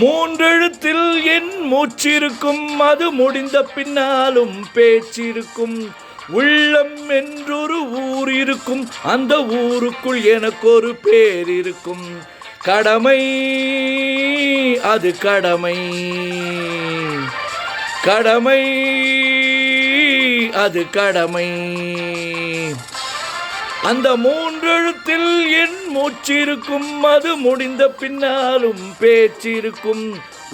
மூன்றெழுத்தில் என் மூச்சிருக்கும், அது முடிந்த பின்னாலும் பேச்சிருக்கும். உள்ளம் என்றொரு ஊர் இருக்கும், அந்த ஊருக்குள் எனக்கு ஒரு பேர் இருக்கும். கடமை அது கடமை, கடமை அது கடமை. அந்த மூன்றெழுத்தில் என் மூச்சிருக்கும், அது முடிந்த பின்னாலும் பேச்சிருக்கும்.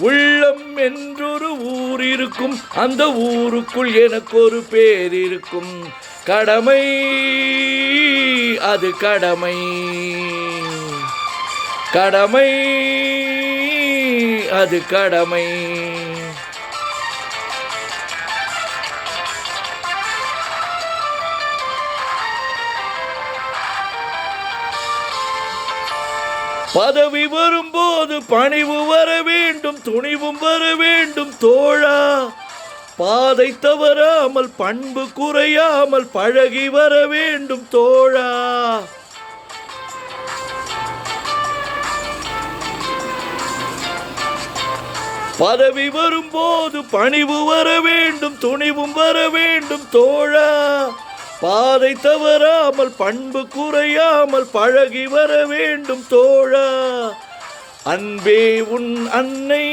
உள்ளம் என்றொரு ஊர் இருக்கும், அந்த ஊருக்குள் எனக்கு ஒரு பேர் இருக்கும். கடமை அது கடமை, கடமை அது கடமை. பதவி வரும்போது பணிவு வர வேண்டும், துணிவும் வர வேண்டும் தோழா. பாதை தவறாமல் பண்பு குறையாமல் பழகி வர வேண்டும் தோழா. பதவி வரும்போது பணிவு வர வேண்டும், துணிவும் வர வேண்டும் தோழா. பாதை தவறாமல் பண்பு குறையாமல் பழகி வர வேண்டும் தோழா. அன்பே உன் அன்னை,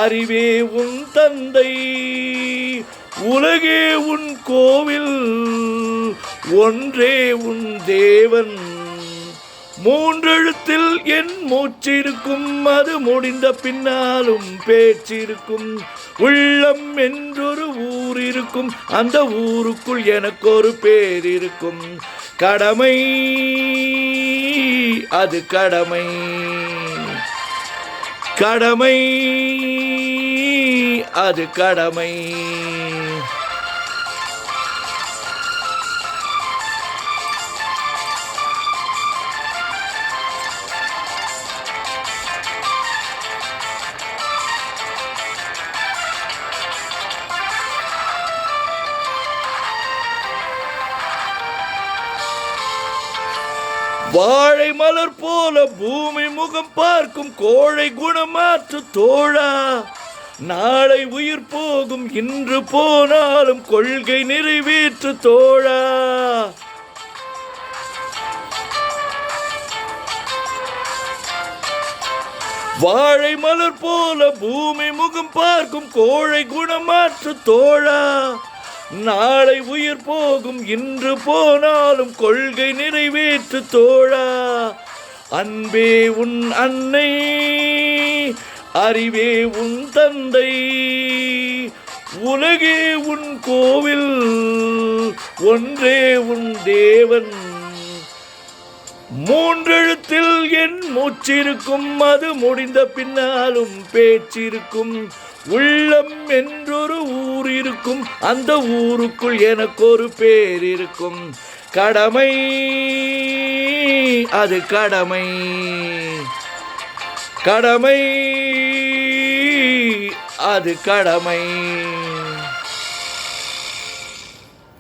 அறிவே உன் தந்தை, உலகே உன் கோவில், ஒன்றே உன் தேவன். மூன்றெழுத்தில் என் மூச்சிருக்கும், அது முடிந்த பின்னாலும் பேச்சிருக்கும். உள்ளம் என்றொரு ஊர் இருக்கும், அந்த ஊருக்குள் எனக்கு ஒரு பேர் இருக்கும். கடமை அது கடமை, கடமை அது கடமை. வாழை மலர் போல பூமி முகம் பார்க்கும் கோழை குணமாற்று தோழா. நாளை உயிர் போகும், இன்று போனாலும் கொள்கை நிறைவேற்று தோழா. வாழை மலர் போல பூமி முகம் பார்க்கும் கோழை குணமாற்று தோழா. நாளை உயிர் போகும், இன்று போனாலும் கொள்கை நிறைவேற்று தோழா. அன்பே உன் அன்னை, அறிவே உன் தந்தை, உலகே உன் கோவில், ஒன்றே உன் தேவன். மூன்றெழுத்தில் என் மூச்சிருக்கும், அது முடிந்த பின்னாலும் பேச்சிருக்கும். உள்ளம் என்றொரு ஊர் இருக்கும், அந்த ஊருக்குள் எனக்கு ஒரு பேர் இருக்கும். கடமை அது கடமை, கடமை அது கடமை.